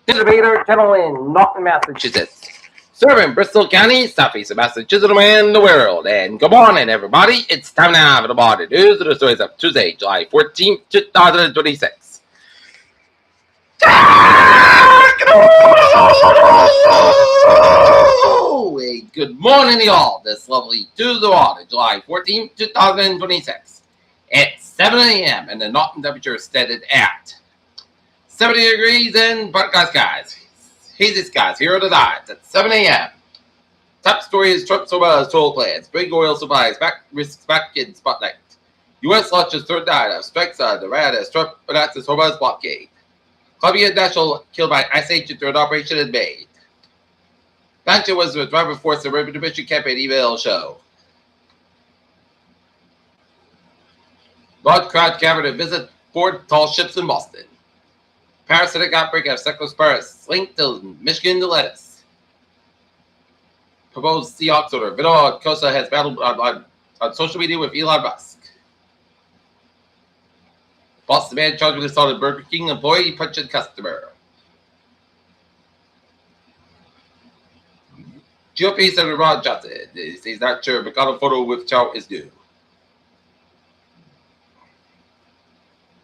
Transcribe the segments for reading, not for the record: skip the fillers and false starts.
Innovator Channel in Norton, Massachusetts. Serving Bristol County, southeast of Massachusetts, and the world. And good morning, everybody. It's time now for the morning news of the stories of Tuesday, July 14th, 2026. Good morning, y'all. This lovely Tuesday morning, July 14th, 2026. It's 7 a.m. and the Norton temperature is set at 70 degrees in broadcast skies. Hazy skies here tonight at 7 a.m. Top story is Trump Soma's toll plans. Big oil supplies risks back in spotlight. U.S. launches third night of strikes on Iran as Trump announces Soma's blockade. Colombian national killed by ICE agent during operation in May. Bancha was the driver force the Urban Division campaign email show. Large crowd gathered to visit board tall ships in Boston. Parasitic outbreak of Cyclospirus linked to Michigan to lettuce. Proposed Seahawks owner Vito Cosa has battled on social media with Elon Musk. Boston man charged with assault a Burger King employee punching customer. GOP Senator Ron Johnson he's not sure, but got a photo with Chow is due.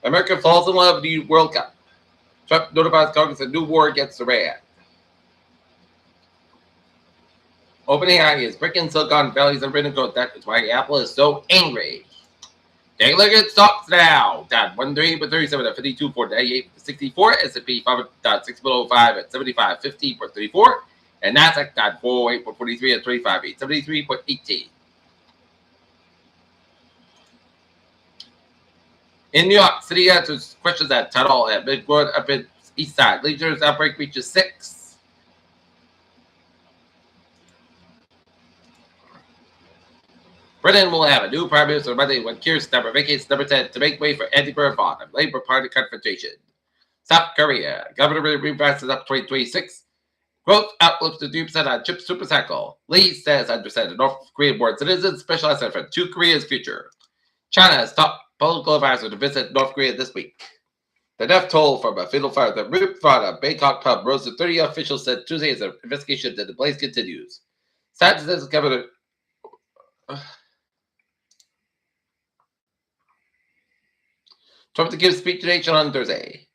America falls in love with the World Cup. Trump notifies Congress a new war against Iran. OpenAI is breaking Silicon Valley's unwritten code. That is why Apple is so angry. Take a look at stocks now. Down 1.37 at 52.98.64. S&P 500.605 at 75.50.34. And Nasdaq down 408.43 at 25.73.18. In New York City, answers questions at Tunnel at Midwood up in East Side. Leisure's outbreak reaches 6. Britain will have a new prime minister Monday when Keir Starmer vacates number 10 to make way for Andy Burnham of Labour Party confrontation. South Korea, government reprices up 2026. Growth outlooks to 3% on chip supercycle. Lee says understand the North Korean born citizens specialized for 2 Korea's future. China's top political advisor to visit North Korea this week. The death toll from a fatal fire that ripped from a Bangkok pub rose to 30, officials said Tuesday as the investigation into the blaze continues. Sanchez Governor Trump to give speech to the nation on Thursday.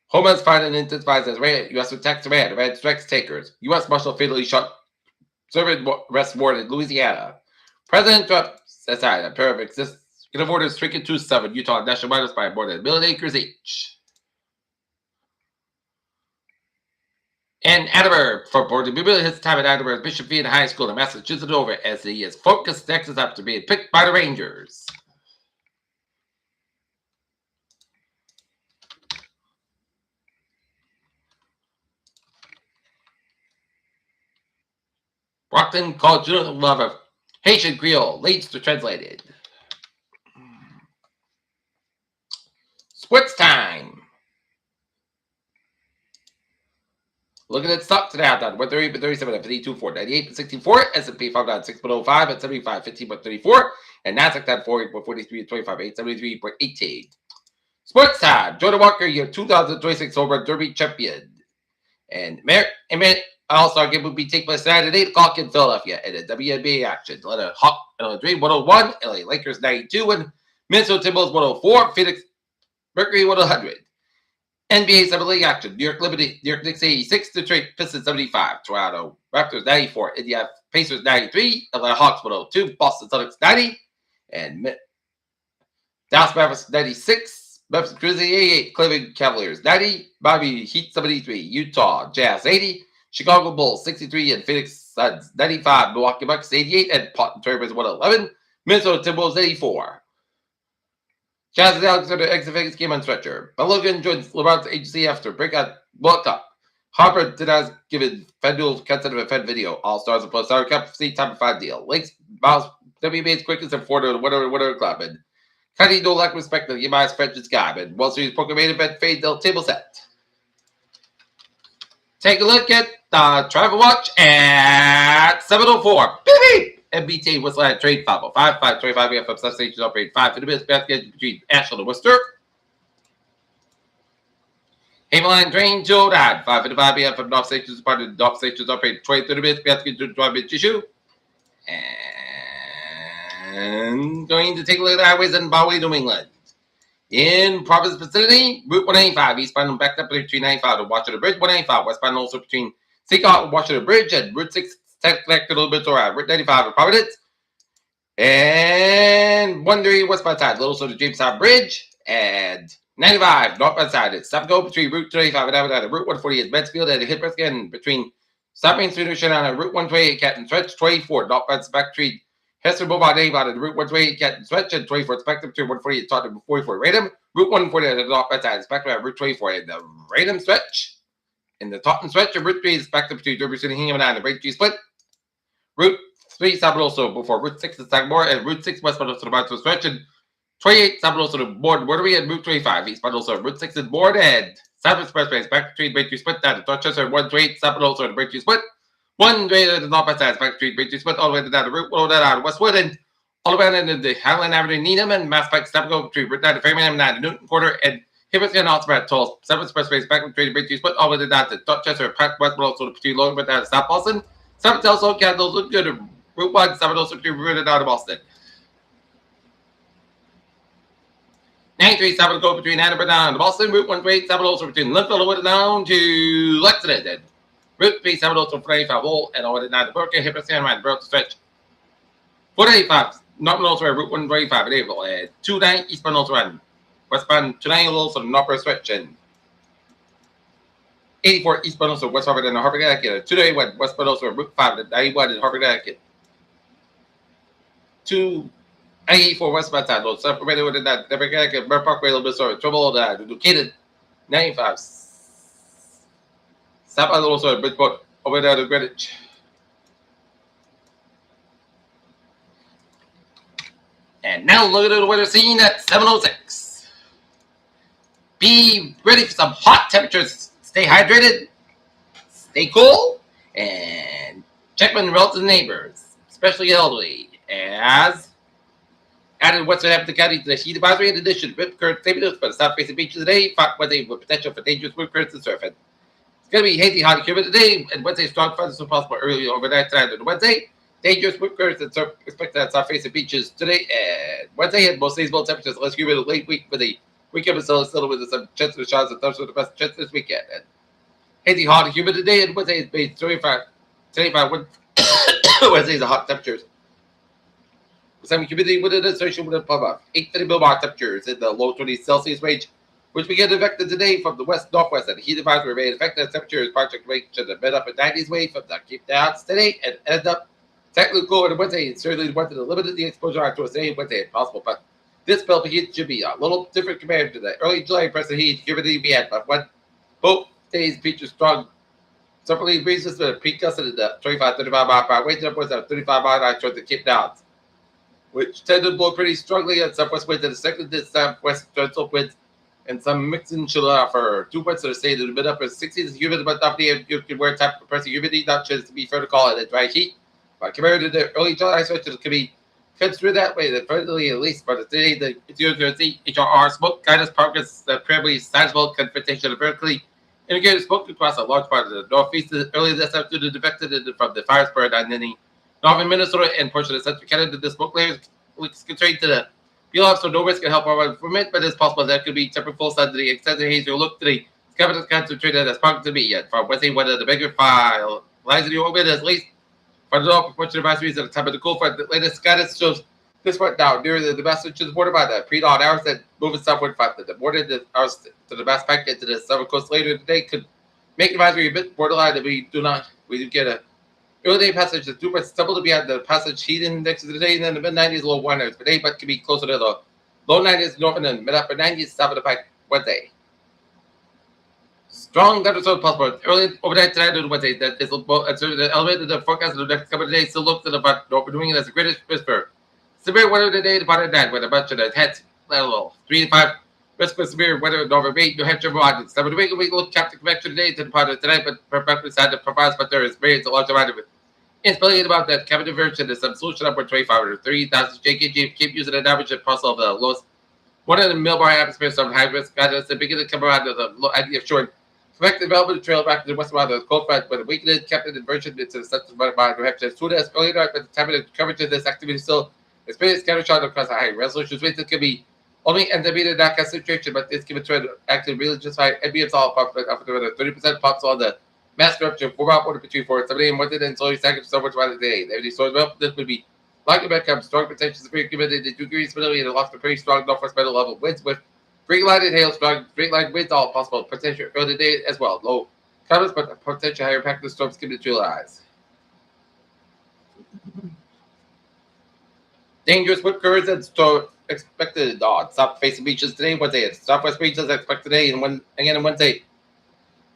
Homeland's fighting intensifies as U.S. attacks Iran strikes takers. U.S. Marshal fatally shot servant arrest warrant in Louisiana. President Trump says a pair of exists. Can orders 3.27 Utah national miners by more than 1 million acres each. And Attenborough for board to his time at Attenborough Bishop Ian High School in Massachusetts over as he is focused Texas after being picked by the Rangers. Brockton called Junior love of Haitian Creole leads to translated. Sports time. Looking at stock today, down 137 at 52.98.64. S&P 506.05 at 75.15.34. And Nasdaq down 4.43 at 25.873.18. Sports time. Jordan Walker, your 2026 Home Run Derby champion. And All-Star game will be taking place tonight at 8 o'clock in Philadelphia. And the WNBA action. Atlanta Hawks, LA Dream 101. LA Lakers 92. And Minnesota Timberwolves 104. Phoenix Mercury 100. NBA Summer League action. New York Knicks 86. Detroit Pistons 75. Toronto Raptors 94. Indiana Pacers 93. Atlanta Hawks 102. Boston Celtics 90. And Dallas Mavericks 96. Memphis Grizzlies 88. Cleveland Cavaliers 90. Miami Heat 73. Utah Jazz 80. Chicago Bulls 63. And Phoenix Suns 95. Milwaukee Bucks 88. And Portland Trailblazers 111. Minnesota Timberwolves 84. Jazz and Alexander exit Vegas game on stretcher. Logan joins LeBron's agency after breakout World Cup. Harper denies giving FanDuel consent of a Fed video. All stars and plus Star Cup seat top 5 deal. Links Miles WBA's quickest and Florida whatever club. And Cuddy no lack of respect to the Yamaha's French's guy. And Wall Street's poker main event fade del table set. Take a look at Travel Watch at 7:04. Beep beep. MBT was at trade 505, 525 AFM substations operate 5 for the minutes basket between Ashland and Worcester. Line train to that 555 BF from Dock Stations, part of the Dock Stations operated 20 minutes. We have to get to 12 minute issue. And going to take a look at the highways in Bowie, New England. In Providence vicinity, Route 185, eastbound backed up between 95 to Washington Bridge, 185, westbound also between Seacock and Washington Bridge, and Route 6 connected a little bit around Route 95 in Providence. And 130 westbound side, Little Soda Jamestown Bridge, and 95 northbound side. It's stop go between Route 25 and Avenue, Route 140 is Mansfield, and hit again between South Main Street and Route 128, Canton Stretch, 24 northbound back street. Hester Boulevard, Avon, and Route 128, Canton Stretch, and 24 Spectrum between 148 Tottenham 44 Radom. Route 140 at the northbound side, Spectrum at Route 24 in the Radom stretch. In the Tottenham stretch, and Route 3 is Spectrum between Derby City, Hingham, and the Break G split. Route 3 Sabaloso before Route 6 is Sagamore, and Route 6 westbound to the Bartow stretch, and 28 Sabaloso to Board Waterway, and Route 25 eastbound also. Route 6 is Board, and South Expressway is back between Break G split down to Dorchester, 128 Sabaloso to Break G split. 128 at the northbound side, back between Break G split all the way down to Route 109 Westwood, and all the way down into Highland Avenue, Needham, and Mass Pike, step go between Route 9 to Framingham, 9 to Newton Quarter, and Hibbert and Alsbrat Tolls, 7 expressways back between Bridge split all the way down to Dorchester, Park Westwood, also between Logan, but down to South Boston. 7 also candles look good. Route 1, 7 also between Route down to Boston. 93, 7 go between Hannibal down to Boston. Route 128, 7 also between Linfield down to Lexington. Route 3, 7 also from 85 Volt, and all the way down to Burke, Hibbert and Ryan, Burke stretch. 485. Northbound also Route 125 in April, and 29 eastbound also run. Westbound 29 also northbound stretch, and 84 eastbound also West Harvard and Harvard, Connecticut. 291 westbound also Route 5 and 91 in Harvard, Connecticut. 284 westbound side, so separated within that Connecticut, Burr Parkway, a little bit sorry, trouble that located 95. Southbound also Bridgeport over there to Greenwich. And now look at the weather scene at 7:06. Be ready for some hot temperatures. Stay hydrated, stay cool, and check on relatives and neighbors, especially elderly. As added Western Hampton County to the heat advisory, in addition, rip current stability for the south facing beaches today, fought Wednesday with potential for dangerous wind currents and surfing. It's going to be hazy, hot, and humid today, and Wednesday strong fronts are possible early overnight tonight on Wednesday. Dangerous wind currents and surf expected at south facing beaches today and Wednesday, and most seasonable temperatures less humid late week with a weekend with still with some chance of showers and thunderstorms with the best chance this weekend. And hazy, hot, and humid today, and Wednesday is based 75 Wednesdays are hot temperatures. With some humidity with an association with a pub of 850 millibar temperatures in the low 20s Celsius range, which began affected today from the west northwest, and the heat advisory remained affected as temperatures project range to the mid upper 90s wave from the Cape Downs today and ended up technically cool on Wednesday, and certainly wanted to limit the exposure to a day Wednesday if possible. But this spell of heat should be a little different compared to the early July impressive heat humidity we had. But when both days feature strong southerly breezes with a peak gust of the 25-35 mile per hour, winds upwards of 35 mile per hour towards the Cape Downs, which tend to blow pretty strongly at southwest winds and the second to southwest coastal winds, and some mixing should offer 2 points to the state in the mid upper 60s is humid, but not the you can wear type of compressive humidity, not just to be fair to call it a dry heat. But compared to the early July switches, could be considered that way. That friendly at least, but today the HRR smoke guidance progress that probably sizable confrontation vertically indicated smoke across a large part of the northeast early this afternoon, defected from the fire spread on the northern Minnesota and portion of central Canada. The smoke layers constrained to the peel off, so no risk can help our from it, but it's possible that could be tempered full sun to the extended haze or look to the scavenger concentrated as part to be yet. For Wednesday, one of the bigger file lies in the orbit at least. For the low proportion of advisories at the time of the cool front, the latest guidance shows this front now near the Massachusetts border by the pre-dawn hours that moving southward from the morning hours to the Mass Pike into the southern coast later today could make advisory a bit borderline that we do get a early day passage that's too much stable to be at the passage heat index today, and then the mid 90s, low 100s today, but could be closer to the low 90s northern and mid upper 90s south of the Pike Wednesday. Strong thunderstorms possible early overnight tonight on Wednesday. That is the elevated the forecast of the next couple of days still looks at about northern New England as a greatest whisper. Severe weather today, the part of night with a bunch of the heads level 3 to 5. Risk for severe weather in Northern Maine, New Hampshire, Vermont. 7 to 8 week look Captain Convection today to the part of tonight, but perfectly side to provides, but there is variance a large amount of it. Instability about that cabin diversion is some solution upward 25 3,000 JKG. Keep using an average of possible of the lowest 1 in the millbar atmosphere, some high risk guidance, and begin to come around to the low idea of short Correct development trail back to the west of the cold front, but a weakened captain inversion into the central by New Hampshire. As soon as early night, but the time of the coverage of this activity still experienced counter shot across a high resolution rate that can be only NW not concentration, but this given to an active really just high NBM's all pop up to 30% pops on the mass rupture 4 out order between 4 7 and 1 and slowly staggered so much by the day. If these swords up, this would be likely back up strong potential severe given the 2 degrees stability and lost a pretty strong northwest metal level winds with straight line and hail strong straight line winds all possible potential early day as well. Low comments, but the potential higher impact of the storms can materialize. Dangerous wind currents and storm expected on south facing beaches today, Wednesday. Southwest beaches expected today, and again on Wednesday.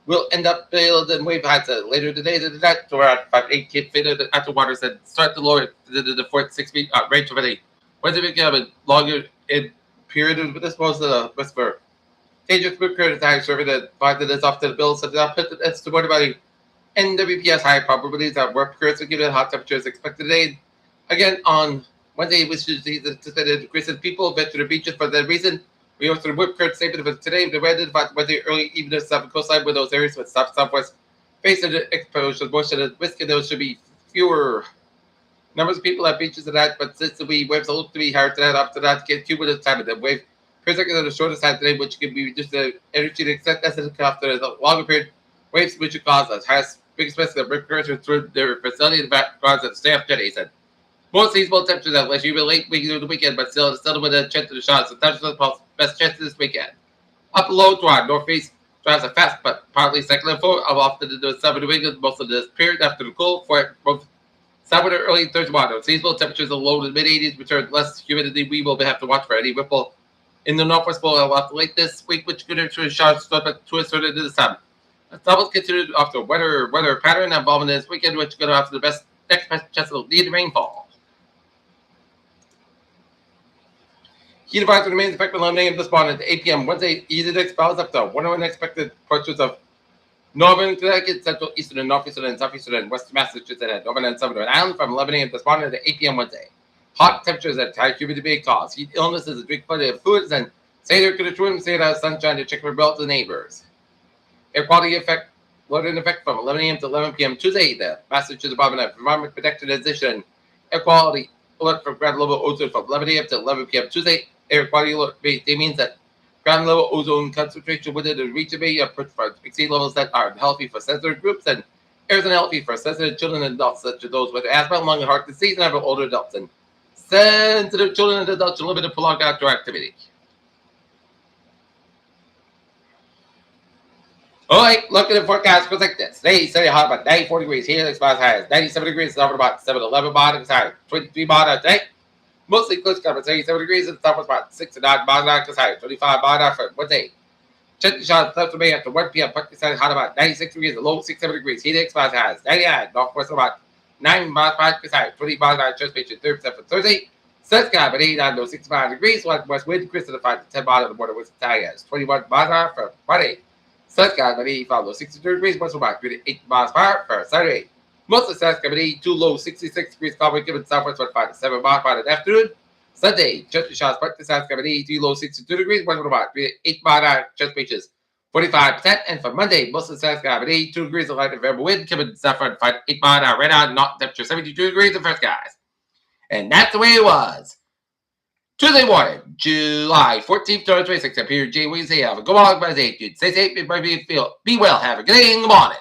We'll end up building wave heights later today. Tonight, so around 5-8 feet after waters and start to lower the 4 to 6 feet range of any. Wednesday we have a longer in period with this most of the whisper. Dangerous wind currents high serving that 5 minutes off to the bill, so I'll put that's the about NWPS high probabilities that work currents will give it hot temperatures expected today. Again on Wednesday, which is the decrease in people went to the beaches for that reason. We also whip current statement of today. The weather about Wednesday early evening south coastline with those areas with southwest facing the exposure moisture and whiskey. There should be fewer numbers of people at beaches tonight, but since the waves look to be higher tonight, up to that, get 2 minutes time of the wave. Per second on the shortest side today, which can be reduced the energy to extent necessary after the longer period waves, which would cause us highest biggest risk of rip currents through their facility in the backgrounds of the staff today said. Most seasonal temperatures unless you late week through the weekend, but still with a chance of the shots. So temperatures best chance this weekend. Up low to our northeast drives a fast but partly secular forward of off to the southern New England most of this period after the cold for both southern and early Thursday morning. Seasonal temperatures are low to the mid 80s, return less humidity. We will have to watch for any ripple in the northwest bowl after late this week, which could ensure shots start to assert into the sun. Doubles considered after weather pattern involving this weekend, which is going to have the next best chance of lead rainfall. Heat advisory remains effective 11 a.m. this morning at 8 p.m. Wednesday, easy to expels up to 1 unexpected portions of northern Connecticut, central, eastern, and northeastern, and southeastern, and western Massachusetts, and northern and southern Rhode Island from 11 a.m. this morning to 8 p.m. Wednesday. Hot temperatures and high humidity cause heat illnesses, drink plenty of foods, and say they're going to trim, say that sunshine to check for relatives and neighbors. Air quality effect, loaded in effect from 11 a.m. to 11 p.m. Tuesday. The Massachusetts Department of Environment Protection Transition air quality alert for ground level ozone from 11 a.m. to 11 p.m. Tuesday. Air quality alert means that ground level ozone concentration within the region may exceed levels that are healthy for sensitive groups, and air is unhealthy for sensitive children and adults, such as those with asthma, lung, and heart disease, and have older adults. And sensitive children and adults are limited to prolonged outdoor activity. All right, look at the forecast goes like this. Today, sunny hot about 94 degrees. Here, it's about as high as 97 degrees. It's over about 7-11 bottom. It's high 23 bottom today. Mostly close cover 87 degrees. And the top was about 6 to 9 bottom. It's high 25 bottom for Wednesday. Check the shot left of May after 1 p.m. Pumpkin sunny hot about 96 degrees. The low 67 degrees. Heat as high as 99. Northwest about 9 bottom. It's high 20 bottom. Just picture 30% for Thursday. Sun sky about 89 to 65 degrees. West wind crystal to 5 to 10 bottom. The border was high as 21 bottom for Friday. Sun sky about 85 low 62 degrees. West about 38 miles per hour for Saturday. Most of the sun sky about 82 low 66 degrees. Carbon given southwest about 5 to 7 miles per hour in the afternoon. Sunday, just shots part the sun sky about 82 low 62 degrees. West about 8 miles per hour. Just beaches 45%. And for Monday, most of the sun sky about 82 degrees. The light November wind coming southward 8 miles per hour. Right now, not temperature 72 degrees in first skies. And that's the way it was. Tuesday morning, July 14th, 2026. I'm here, Jay Wiggins. Have a good morning, guys. Stay safe, be well. Have a good day in the morning.